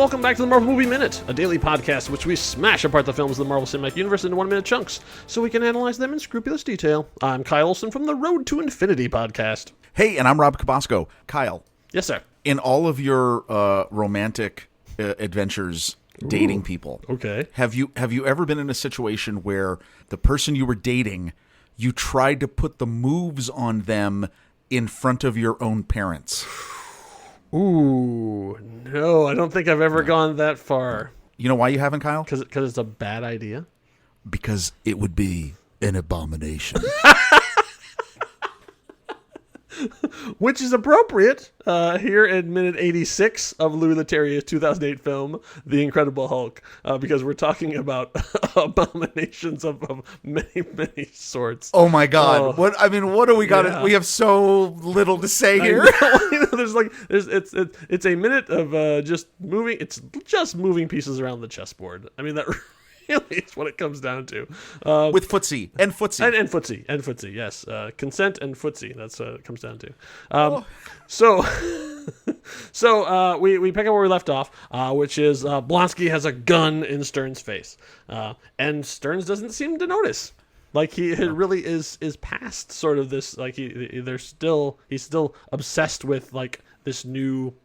Welcome back to the Marvel Movie Minute, a daily podcast in which we smash apart the films of the Marvel Cinematic Universe into 1-minute chunks so we can analyze them in scrupulous detail. I'm Kyle Olson from the Road to Infinity podcast. Hey, and I'm Rob Cabasco. Kyle. Yes, sir. In all of your romantic adventures dating people, Okay. have you ever been in a situation where the person you were dating, you tried to put the moves on them in front of your own parents? Ooh, no, I don't think I've ever gone that far. You know why you haven't, Kyle? Because it's a bad idea? Because it would be an abomination. Which is appropriate here in minute 86 of Louis Leterrier's 2008 film, The Incredible Hulk, because we're talking about abominations of many, many sorts. Oh my God! What do we got? Yeah. We have so little to say here. It's a minute of just moving. It's just moving pieces around the chessboard. I mean that. Really is what it comes down to. With Footsie. And Footsie. And Footsie, yes. Consent and Footsie, that's what it comes down to. So we pick up where we left off, which is Blonsky has a gun in Stern's face. And Stearns doesn't seem to notice. Like he really is past sort of this, like he's still obsessed with like this new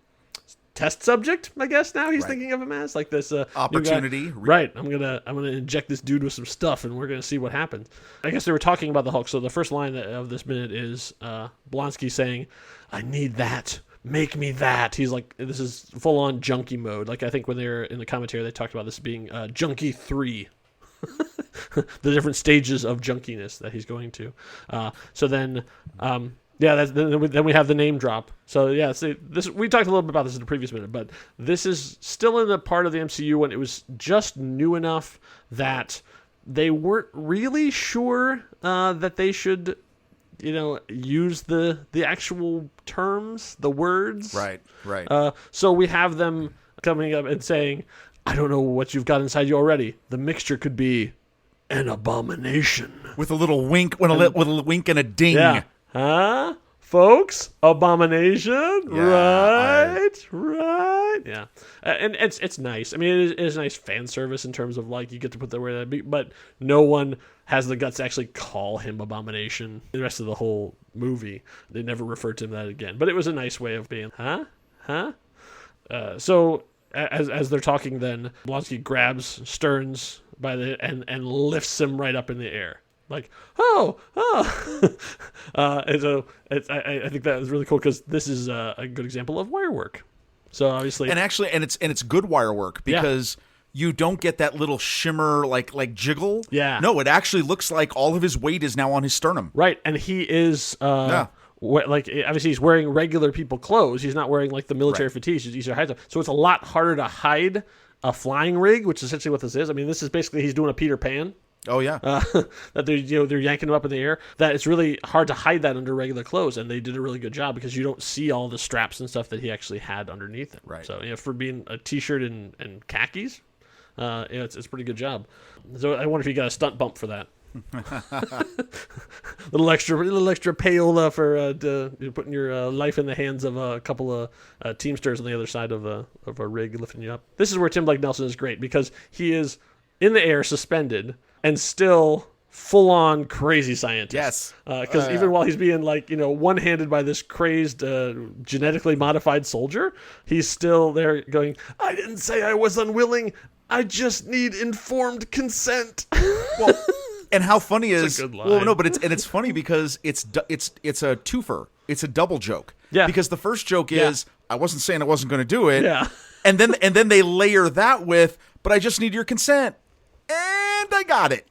test subject, I guess now he's thinking of him as like this opportunity. Right. I'm gonna inject this dude with some stuff and we're gonna see what happens. I guess they were talking about the Hulk. So the first line of this minute is Blonsky saying, "I need that. Make me that." He's like, this is full on junkie mode. Like I think when they were in the commentary, they talked about this being Junkie 3. The different stages of junkiness that he's going to. So then. Then we have the name drop. So yeah, we talked a little bit about this in the previous minute, but this is still in the part of the MCU when it was just new enough that they weren't really sure that they should, use the actual terms, the words. Right. So we have them coming up and saying, "I don't know what you've got inside you already. The mixture could be an abomination." With a little wink, with a wink and a ding. Yeah. Huh? Folks? Abomination? Yeah, Right. Yeah. And it's nice. I mean, it is nice fan service in terms of, like, you get to put the word that, but no one has the guts to actually call him Abomination the rest of the whole movie. They never referred to him that again. But it was a nice way of being, huh? So, as they're talking then, Blonsky grabs Stearns by and lifts him right up in the air. Like, and so I think that is really cool because this is a good example of wire work. So obviously, and it's good wire work because you don't get that little shimmer like jiggle. Yeah, no, it actually looks like all of his weight is now on his sternum. Right, and he is like obviously he's wearing regular people clothes. He's not wearing like the military fatigues. These are high stuff. So it's a lot harder to hide a flying rig, which is essentially what this is. I mean, this is basically he's doing a Peter Pan. Oh yeah, that they're yanking him up in the air. That it's really hard to hide that under regular clothes, and they did a really good job because you don't see all the straps and stuff that he actually had underneath it. Right. So for being a t-shirt and khakis, it's a pretty good job. So I wonder if you got a stunt bump for that. little extra payola for putting your life in the hands of a couple of teamsters on the other side of a rig lifting you up. This is where Tim Blake Nelson is great because he is in the air suspended and still full-on crazy scientist. Yes. Because even while he's being one-handed by this crazed genetically modified soldier, he's still there going, "I didn't say I was unwilling. I just need informed consent." Well, and how funny is it's a good line. Well, no, but it's funny because it's a twofer. It's a double joke. Yeah. Because the first joke is I wasn't saying I wasn't going to do it. Yeah. And then they layer that with, "But I just need your consent." And I got it.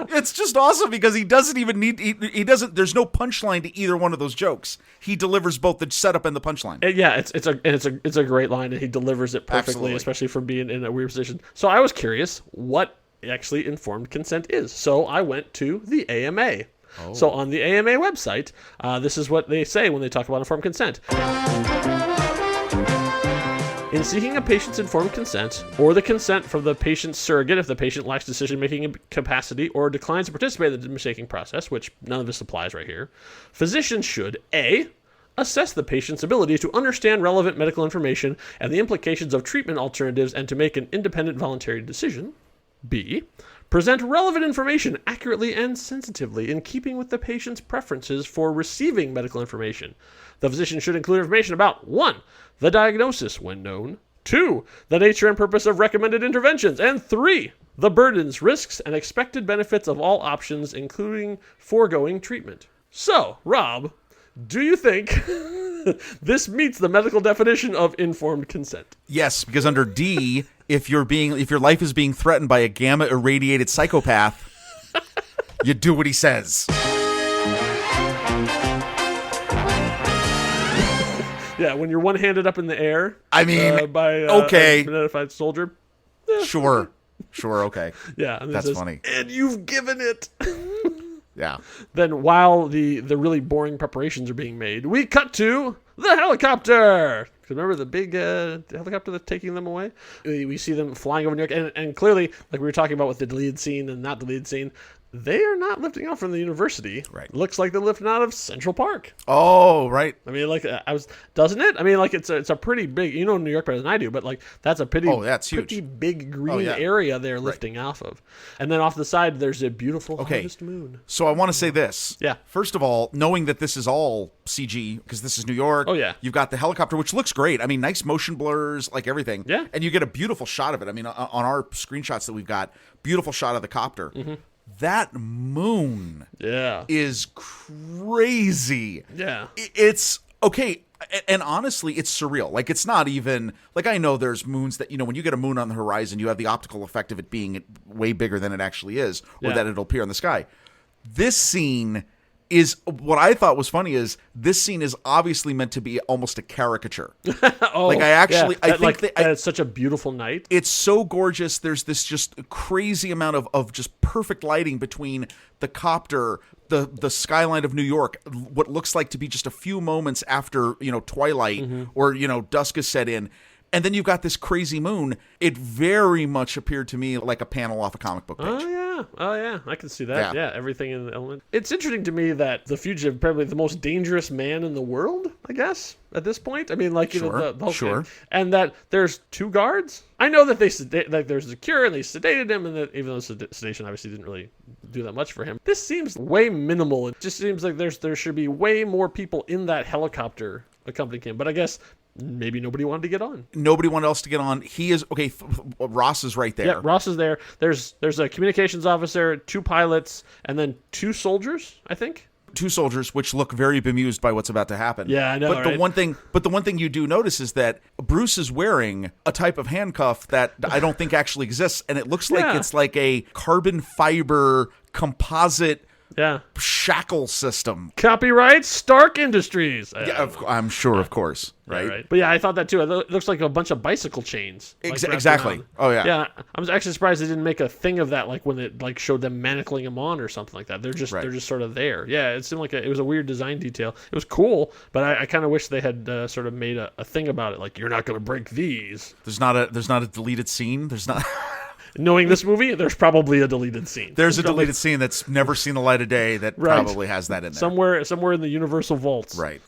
It's just awesome because he doesn't even need. He doesn't. There's no punchline to either one of those jokes. He delivers both the setup and the punchline. It's a great line, and he delivers it perfectly, Absolutely. Especially from being in a weird position. So I was curious what actually informed consent is. So I went to the AMA. Oh. So on the AMA website, this is what they say when they talk about informed consent. In seeking a patient's informed consent, or the consent from the patient's surrogate if the patient lacks decision-making capacity or declines to participate in the decision-making process, which none of this applies right here, physicians should A. assess the patient's ability to understand relevant medical information and the implications of treatment alternatives and to make an independent voluntary decision. B. Present relevant information accurately and sensitively in keeping with the patient's preferences for receiving medical information. The physician should include information about 1. The diagnosis, when known. 2. The nature and purpose of recommended interventions. And 3. The burdens, risks, and expected benefits of all options, including foregoing treatment. So, Rob, do you think this meets the medical definition of informed consent? Yes, because under D, if your life is being threatened by a gamma irradiated psychopath, you do what he says. Yeah, when you're one-handed up in the air. I mean, by okay, an identified soldier. Sure, okay. Yeah, and that's funny. And you've given it. Yeah. Then while the really boring preparations are being made, we cut to the helicopter. Remember the big helicopter that's taking them away? We see them flying over New York. And clearly, like we were talking about with the deleted scene and not deleted scene, they are not lifting off from the university. Right. Looks like they're lifting out of Central Park. Oh, right. I mean, like, doesn't it? I mean, like, it's a pretty big, you know New York better than I do, but, like, that's a pretty big green area they're lifting off of. And then off the side, there's a beautiful harvest moon. So I want to say this. Yeah. First of all, knowing that this is all CG, because this is New York. Oh, yeah. You've got the helicopter, which looks great. I mean, nice motion blurs, like everything. Yeah. And you get a beautiful shot of it. I mean, on our screenshots that we've got, beautiful shot of the copter. Mm-hmm. That moon is crazy. Yeah. It's okay. And honestly, it's surreal. Like, it's not even like, I know there's moons that, you know, when you get a moon on the horizon, you have the optical effect of it being way bigger than it actually is, or that it'll appear in the sky. This scene is, what I thought was funny is this scene is obviously meant to be almost a caricature. I think it's such a beautiful night. It's so gorgeous. There's this just crazy amount of just perfect lighting between the copter, the skyline of New York, what looks like to be just a few moments after, you know, twilight or, you know, dusk is set in. And then you've got this crazy moon. It very much appeared to me like a panel off a comic book page. Oh, yeah. I can see that. Yeah, everything in the element. It's interesting to me that the fugitive, probably the most dangerous man in the world, I guess, at this point. I mean, like, you know, the whole thing. And that there's 2 guards. I know that there's a cure and they sedated him, and that even though sedation obviously didn't really do that much for him, this seems way minimal. It just seems like there should be way more people in that helicopter accompanying him. But I guess maybe nobody wanted to get on. Nobody wanted else to get on. He is okay. Ross is right there. Yeah, Ross is there. There's a communications officer, 2 pilots, and then 2 soldiers, I think. 2 soldiers, which look very bemused by what's about to happen. Yeah, I know. But the one thing you do notice is that Bruce is wearing a type of handcuff that I don't think actually exists, and it looks like it's like a carbon fiber composite. Yeah. Shackle system. Copyright Stark Industries. I'm sure, of course. Right? Yeah, right. But yeah, I thought that too. It looks like a bunch of bicycle chains. Exactly. Oh, yeah. Yeah. I was actually surprised they didn't make a thing of that, like when it like showed them manacling them on or something like that. They're just sort of there. Yeah, it seemed like it was a weird design detail. It was cool, but I kind of wish they had sort of made a thing about it. Like, you're not going to break these. There's not a deleted scene. There's not. Knowing this movie, there's probably a deleted scene. There's a deleted scene that's never seen the light of day that probably has that in there. Somewhere in the Universal vaults. Right.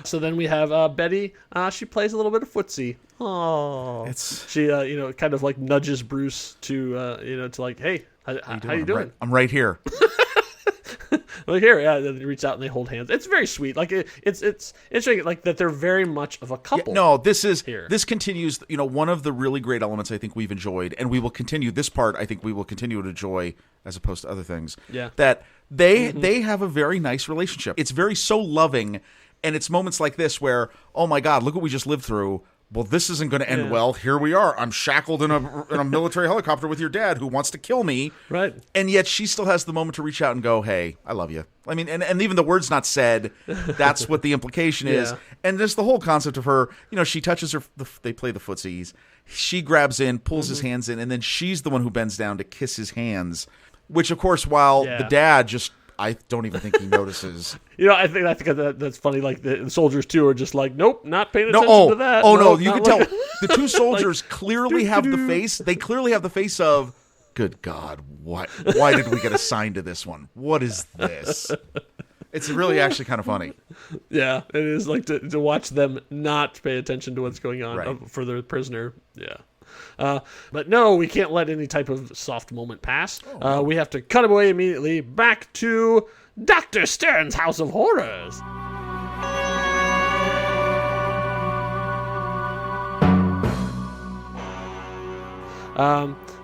So then we have Betty. She plays a little bit of footsie. Oh, she kind of like nudges Bruce to to like, hey, how you doing? I'm right here. Like, here, they reach out and they hold hands. It's very sweet. Like it's interesting, like that they're very much of a couple. Yeah, no, this continues. You know, one of the really great elements I think we've enjoyed, and we will continue this part. I think we will continue to enjoy as opposed to other things. Yeah, that they have a very nice relationship. It's very so loving, and it's moments like this where, oh my God, look what we just lived through. Well, this isn't going to end well. Here we are. I'm shackled in a military helicopter with your dad who wants to kill me. Right. And yet she still has the moment to reach out and go, hey, I love you. I mean, and even the word's not said. That's what the implication is. And there's the whole concept of her, she touches her. They play the footsies. She grabs in, pulls his hands in, and then she's the one who bends down to kiss his hands, which, of course, while the dad just... I don't even think he notices. I think that's funny. Like the soldiers too are just like, nope, not paying attention to that. No, you can tell the 2 soldiers clearly have the face. They clearly have the face of, good God, what? Why did we get assigned to this one? What is this? It's really actually kind of funny. Yeah, it is like to watch them not pay attention to what's going on Right. for the prisoner. Yeah. But no, we can't let any type of soft moment pass. We have to cut away immediately back to Dr. Stern's House of Horrors.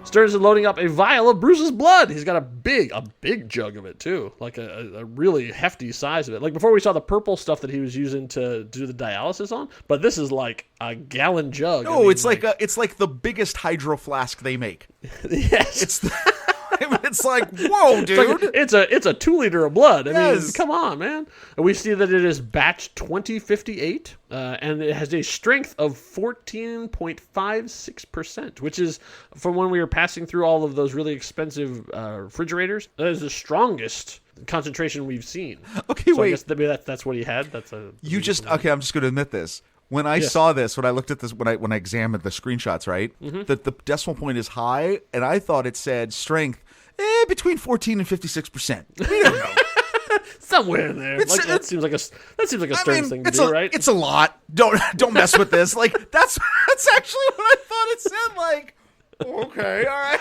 Stearns is loading up a vial of Bruce's blood. He's got a big jug of it too, like a really hefty size of it. Like before, we saw the purple stuff that he was using to do the dialysis on, but this is like a gallon jug. No, it's like the biggest hydro flask they make. Yes, It's like, whoa, dude. It's a 2 liter of blood. I mean, Yes. come on, man. And we see that it is batch 2058, and it has a strength of 14.56%, which is from when we were passing through all of those really expensive refrigerators. That is the strongest concentration we've seen. Okay, so wait. I guess that's what he had. Okay, I'm just going to admit this. When I saw this, when I looked at this, when I examined the screenshots, right, that the decimal point is high, and I thought it said strength between 14 and 56%. We don't know. Somewhere in there. That seems like a Stearns thing to do, right? It's a lot. Don't mess with this. Like that's actually what I thought it said. Like, okay, all right,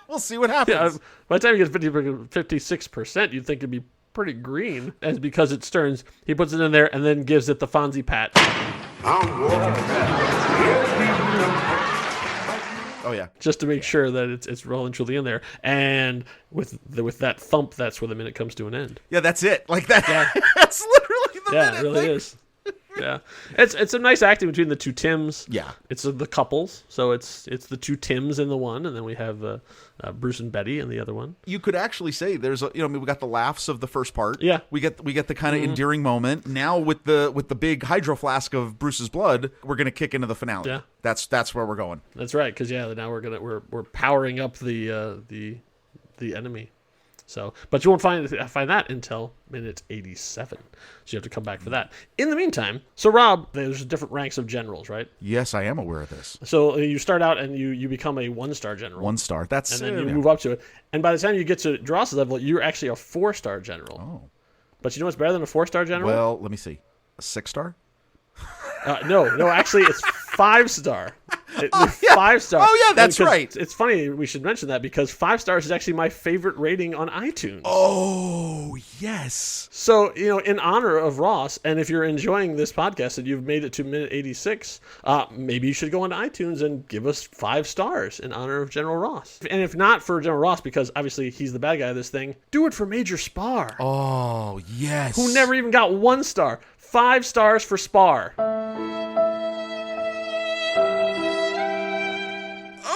we'll see what happens. Yeah, by the time you get 56%, you'd think it'd be pretty green. And because it's Stearns, he puts it in there and then gives it the Fonzie pat. Oh yeah, just to make sure that it's well and truly in there. And with that thump, that's where the minute comes to an end. yeah, that's it. Like that. Yeah. That's literally the minute. Yeah, it really is. Yeah, it's a nice acting between the two Tims. Yeah, it's the couples. So it's the two Tims in the one, and then we have Bruce and Betty in the other one. You could actually say there's we got the laughs of the first part. Yeah, we get the kind of endearing moment. Now with the big hydro flask of Bruce's blood, we're gonna kick into the finale. Yeah, that's where we're going. That's right, because now we're powering up the enemy. So, but you won't find that until minute 87. So you have to come back for that. In the meantime, so Rob, there's different ranks of generals, right? Yes, I am aware of this. So you start out and you become a 1-star general. 1-star. That's and then you move up to it. And by the time you get to Dross's level, you're actually a 4-star general. Oh. But you know what's better than a 4-star general? Well, let me see. A 6-star? No, actually it's 5-star. 5-star. Oh yeah, that's right. It's funny we should mention that because 5 stars is actually my favorite rating on iTunes. Oh yes. So in honor of Ross, and if you're enjoying this podcast and you've made it to minute 86, maybe you should go onto iTunes and give us 5 stars in honor of General Ross. And if not for General Ross, because obviously he's the bad guy of this thing, do it for Major Spar. Oh yes. Who never even got 1 star. 5 stars for Spar.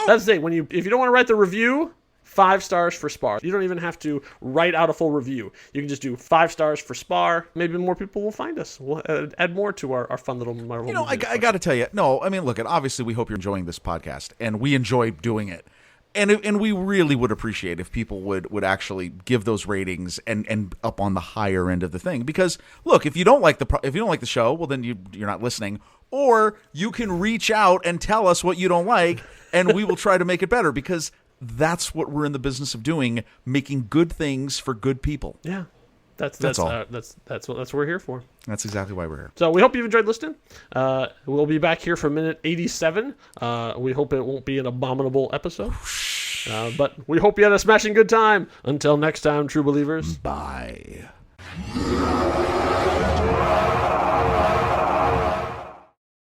That's the thing. If you don't want to write the review, 5 stars for Spar. You don't even have to write out a full review. You can just do 5 stars for Spar. Maybe more people will find us. We'll add more to our fun little Marvel. I got to tell you. No, I mean, look, obviously we hope you're enjoying this podcast, and we enjoy doing it. And we really would appreciate if people would actually give those ratings and up on the higher end of the thing. Because look, if you don't like the show, well then you're not listening. Or you can reach out and tell us what you don't like, and we will try to make it better. Because that's what we're in the business of doing, making good things for good people. Yeah, that's all. That's what we're here for. That's exactly why we're here. So we hope you've enjoyed listening. We'll be back here for minute 87. We hope it won't be an abominable episode. But we hope you had a smashing good time. Until next time, true believers. Bye.